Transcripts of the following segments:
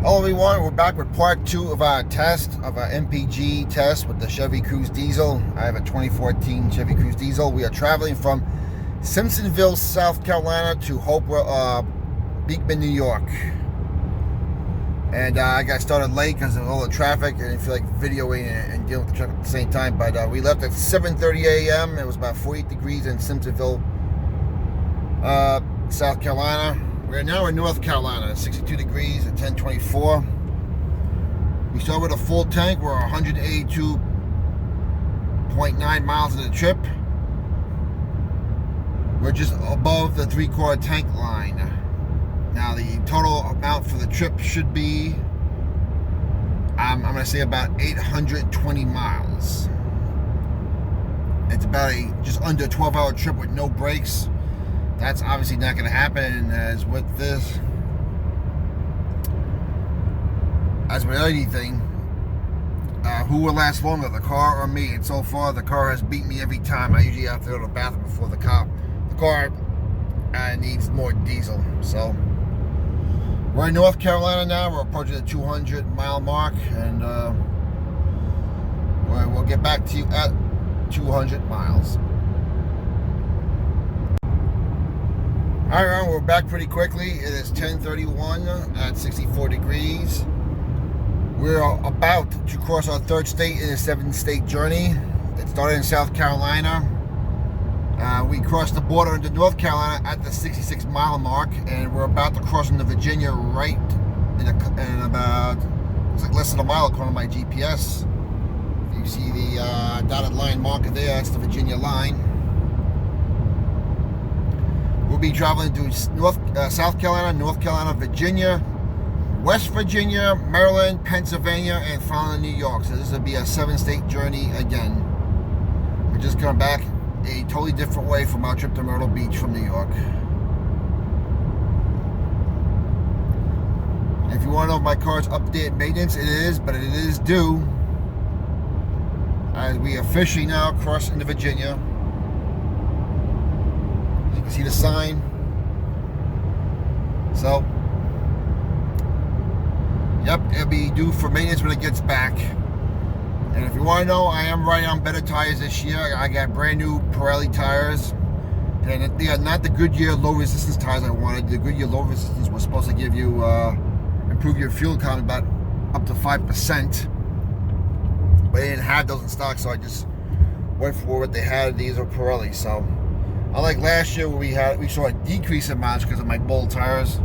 Hello everyone, we're back with part 2 of our test, of our MPG test with the Chevy Cruze diesel. I have a 2014 Chevy Cruze diesel. We are traveling from Simpsonville, South Carolina to Beekman, New York. And I got started late because of all the traffic. I didn't feel like videoing and dealing with the traffic at the same time. But we left at 7:30 a.m. It was about 48 degrees in Simpsonville, South Carolina. We're now in North Carolina, 62 degrees at 10:24. We started with a full tank. We're 182.9 miles into the trip. We're just above the 3/4 tank line. Now the total amount for the trip should be, I'm going to say about 820 miles. It's about just under a 12-hour trip with no breaks. That's obviously not going to happen, as with this, as with anything, who will last longer, the car or me? And so far, the car has beat me every time. I usually have to go to the bathroom before the car. The car needs more diesel. So we're in North Carolina now. We're approaching the 200-mile mark, and we'll get back to you at 200 miles. Alright, we're back pretty quickly. It is 10:31 at 64 degrees. We're about to cross our third state in a 7-state journey. It started in South Carolina. We crossed the border into North Carolina at the 66-mile mark, and we're about to cross into Virginia right in about, looks like less than a mile according to my GPS. If you see the dotted line marker there, that's the Virginia line. We'll be traveling to South Carolina, North Carolina, Virginia, West Virginia, Maryland, Pennsylvania, and finally New York. So this will be a 7-state journey again. We're just coming back a totally different way from our trip to Myrtle Beach from New York. If you want to know if my car's updated maintenance, it is, but it is due. As we officially now cross into Virginia. You can see the sign. So, yep, it'll be due for maintenance when it gets back. And if you want to know, I am riding on better tires this year. I got brand new Pirelli tires, and they are not the Goodyear low resistance tires I wanted. The Goodyear low resistance was supposed to give you improve your fuel economy about up to 5%, but they didn't have those in stock, so I just went for what they had. These are Pirelli. So unlike last year where we saw a decrease in mileage because of my bold tires,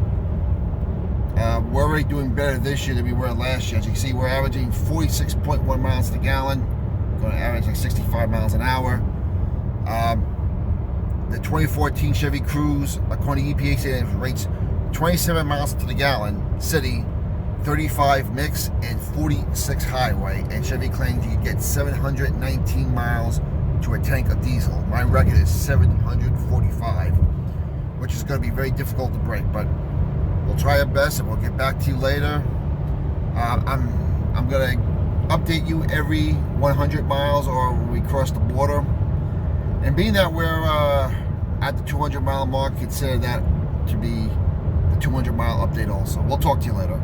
we're already doing better this year than we were last year. As you can see, we're averaging 46.1 miles to the gallon. Going to average like 65 miles an hour. The 2014 Chevy Cruze, according to EPA standards, rates 27 miles to the gallon city, 35 mix, and 46 highway. And Chevy claims you can get 719 miles to a tank of diesel. My record is 745, which is going to be very difficult to break, but we'll try our best, and we'll get back to you later. I'm going to update you every 100 miles or when we cross the border. And being that we're at the 200-mile mark, consider that to be the 200-mile update also. We'll talk to you later.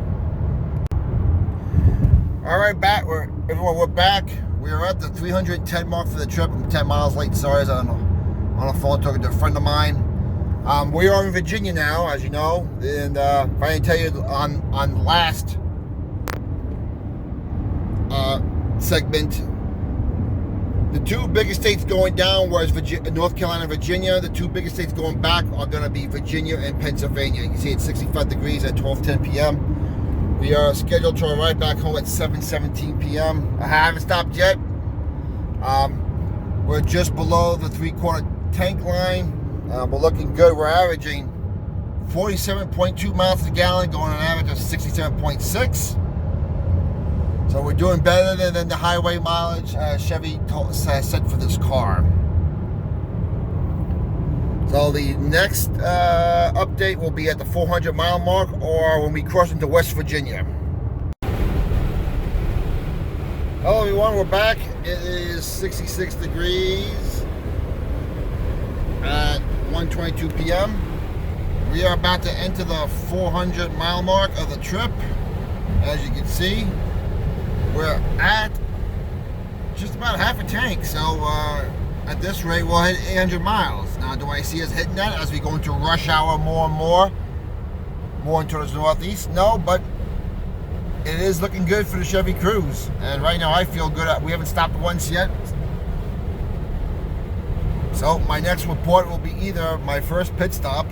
All right, everyone, we're back. We are at the 310 mark for the trip. I'm 10 miles late. Sorry, I was on a phone talking to a friend of mine. We are in Virginia now, as you know, and if I didn't tell you on last segment, the two biggest states going down was North Carolina and Virginia. The two biggest states going back are going to be Virginia and Pennsylvania. You can see it's 65 degrees at 12:10 p.m. We are scheduled to arrive back home at 7:17 p.m. I haven't stopped yet. We're just below the 3/4 tank line. We're looking good. We're averaging 47.2 miles to the gallon, going on an average of 67.6. So we're doing better than the highway mileage Chevy set for this car. So the next update will be at the 400-mile mark or when we cross into West Virginia. Hello everyone, we're back. It is 66 degrees at 1:22 p.m. We are about to enter the 400-mile mark of the trip. As you can see, we're at just about half a tank. So at this rate, we'll hit 800 miles. Now, do I see us hitting that as we go into rush hour more and more towards the northeast? No, but it is looking good for the Chevy Cruze. And right now, I feel good. We haven't stopped once yet. So my next report will be either my first pit stop,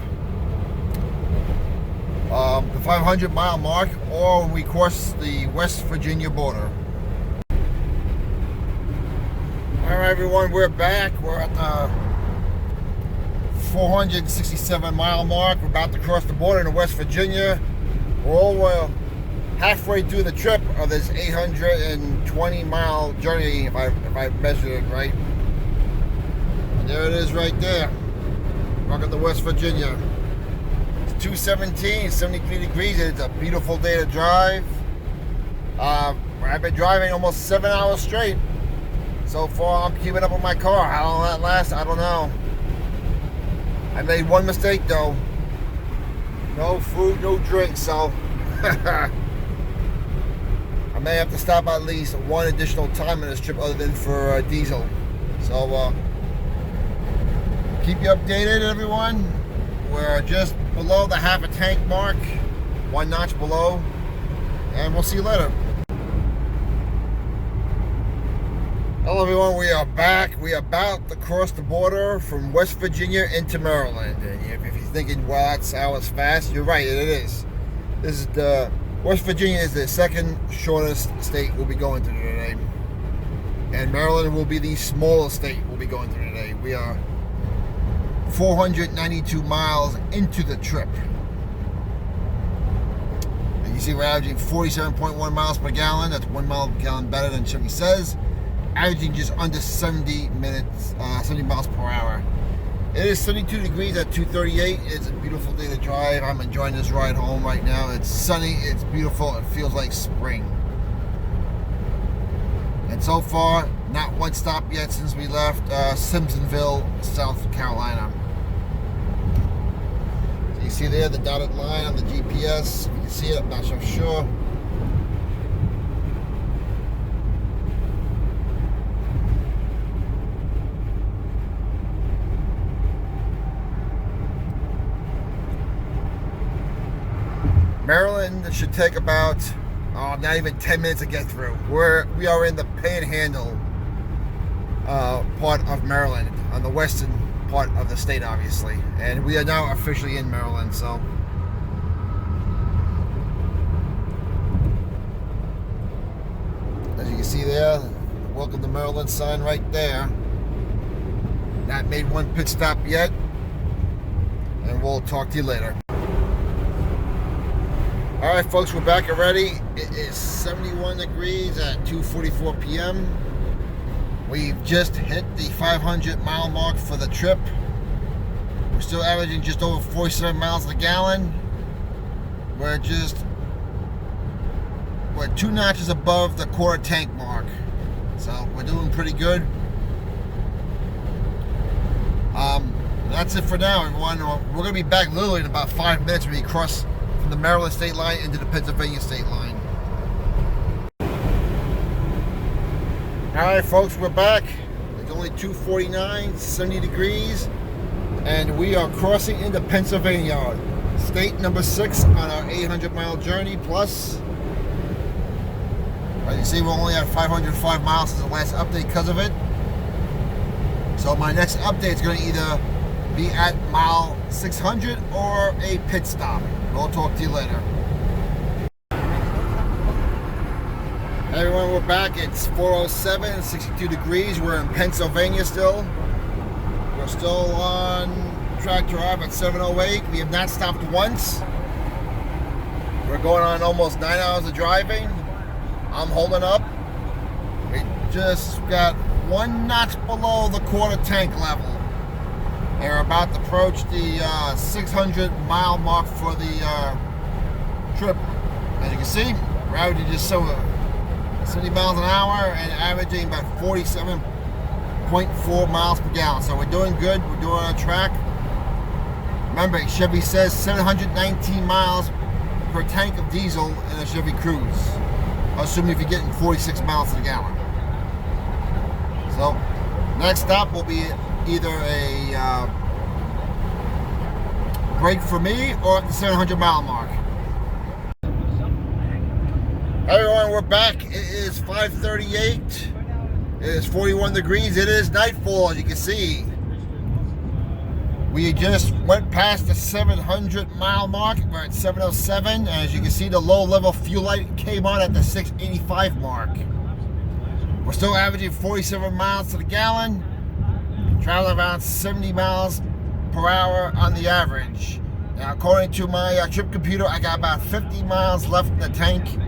the 500 mile mark, or when we cross the West Virginia border. Alright everyone, we're back. We're at the 467 mile mark. We're about to cross the border into West Virginia. We're halfway through the trip of this 820 mile journey, if I measured it right. And there it is right there. Welcome to West Virginia. It's 217, 73 degrees. It's a beautiful day to drive. I've been driving almost 7 hours straight. So far, I'm keeping up with my car. How long that lasts, I don't know. I made one mistake though. No food, no drink, so I may have to stop at least one additional time in this trip other than for diesel. So keep you updated, everyone. We're just below the half a tank mark, one notch below, and we'll see you later. Hello everyone, we are back. We are about to cross the border from West Virginia into Maryland. And if you're thinking, well, that's how it's fast, you're right, it is. This is West Virginia is the second shortest state we'll be going through today. And Maryland will be the smallest state we'll be going through today. We are 492 miles into the trip. And you see we're averaging 47.1 miles per gallon. That's 1 mile per gallon better than Chevy says. Averaging just under 70 miles per hour. It is 72 degrees at 2:38. It's a beautiful day to drive. I'm enjoying this ride home right now. It's sunny, it's beautiful, it feels like spring. And so far, not one stop yet since we left Simpsonville, South Carolina. So you see there the dotted line on the GPS. You can see it, I'm not so sure. Maryland should take about not even 10 minutes to get through. We are in the Panhandle part of Maryland, on the western part of the state, obviously, and we are now officially in Maryland. So as you can see there, welcome to Maryland sign right there. Not made one pit stop yet, and we'll talk to you later. Alright folks, we're back already. It is 71 degrees at 2:44 p.m. We've just hit the 500 mile mark for the trip. We're still averaging just over 47 miles a gallon. We're 2 notches above the quarter tank mark. So we're doing pretty good. That's it for now, everyone. We're going to be back literally in about 5 minutes when we cross from the Maryland state line into the Pennsylvania state line. Alright folks, we're back. It's only 2:49, 70 degrees, and we are crossing into Pennsylvania, state number 6 on our 800 mile journey plus. As you see, we're only at 505 miles since the last update because of it. So my next update is going to either be at mile 600 or a pit stop. We'll talk to you later. Hey everyone, we're back. It's 4:07, 62 degrees. We're in Pennsylvania still. We're still on track to arrive at 7:08. We have not stopped once. We're going on almost 9 hours of driving. I'm holding up. We just got 1 notch below the quarter tank level. And we're about to approach the 600 mile mark for the trip. As you can see, we're averaging just 70 miles an hour and averaging about 47.4 miles per gallon. So we're doing good. We're doing our track. Remember, Chevy says 719 miles per tank of diesel in a Chevy Cruze, assuming if you're getting 46 miles to the gallon. So, next stop will be either a break for me or at the 700 mile mark. Hey everyone, we're back. It is 5:38. It is 41 degrees. It is nightfall, as you can see. We just went past the 700 mile mark. We're at 707. As you can see, the low level fuel light came on at the 685 mark. We're still averaging 47 miles to the gallon, traveling around 70 miles per hour on the average. Now, according to my trip computer, I got about 50 miles left in the tank.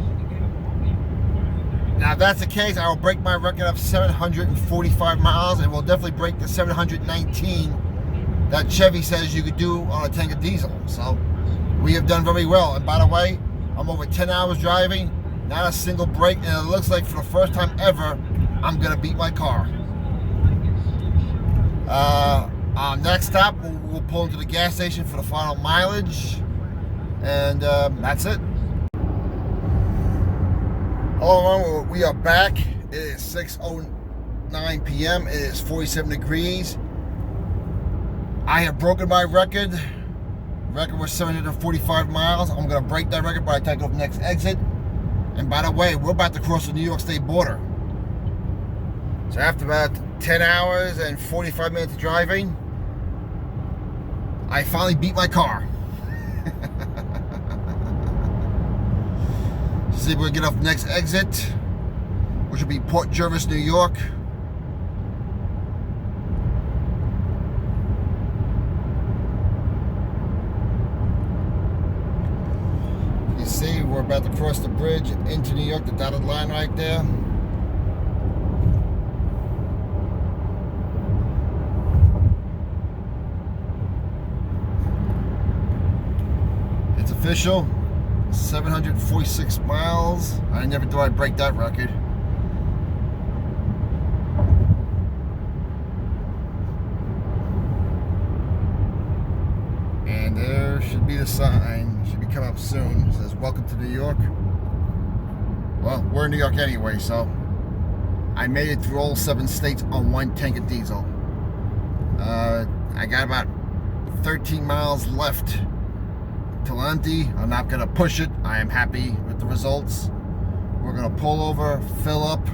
Now, if that's the case, I will break my record of 745 miles and will definitely break the 719 that Chevy says you could do on a tank of diesel. So, we have done very well. And by the way, I'm over 10 hours driving, not a single break, and it looks like for the first time ever, I'm gonna beat my car. Next stop, we'll pull into the gas station for the final mileage, and that's it. Hello everyone, we are back. It is 6:09 p.m. It is 47 degrees. I have broken my record. Record was 745 miles. I'm gonna break that record by the time I go to the next exit. And by the way, we're about to cross the New York State border. So after about 10 hours and 45 minutes of driving, I finally beat my car. See if we can get off the next exit, which will be Port Jervis, New York. You see, we're about to cross the bridge into New York, the dotted line right there. It's official. 746 miles. I never thought I'd break that record. And there should be the sign. Should be coming up soon. It says, "Welcome to New York." Well, we're in New York anyway, so I made it through all 7 states on 1 tank of diesel. I got about 13 miles left till empty. I'm not gonna push it. I am happy with the results. We're gonna pull over, fill up,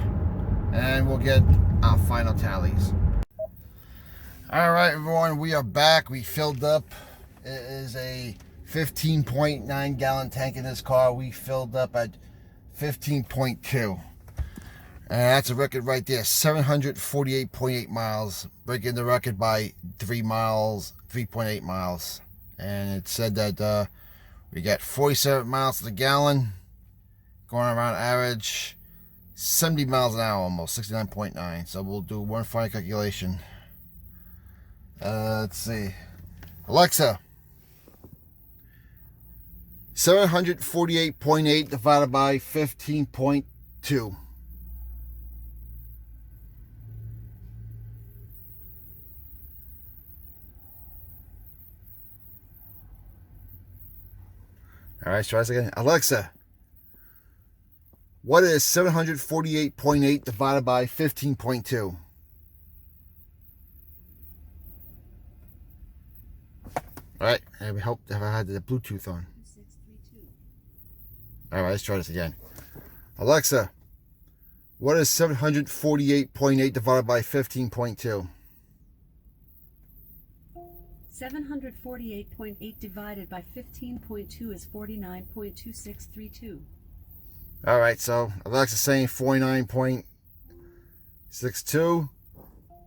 and we'll get our final tallies. All right, everyone, we are back. We filled up. It is a 15.9 gallon tank in this car. We filled up at 15.2. And that's a record right there, 748.8 miles, breaking the record by 3.8 miles. And it said that we got 47 miles to the gallon, going around average 70 miles an hour, almost 69.9. So we'll do one final calculation. Let's see. Alexa, 748.8 divided by 15.2. All right, try this again. Alexa, what is 748.8 divided by 15.2? All right, and we hope that I had the Bluetooth on. 632. All right, let's try this again. Alexa, what is 748.8 divided by 15.2? 748.8 divided by 15.2 is 49.2632. All right, so Alexa's saying 49.62.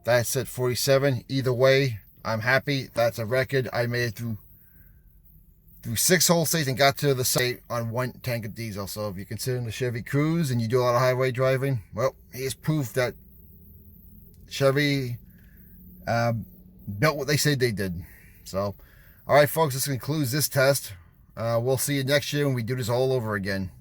That's at 47. Either way, I'm happy. That's a record. I made it through 6 whole states and got to the state on 1 tank of diesel. So if you're considering the Chevy Cruze and you do a lot of highway driving, well, here's proof that Chevy built what they said they did. So, all right, folks, this concludes this test. We'll see you next year when we do this all over again.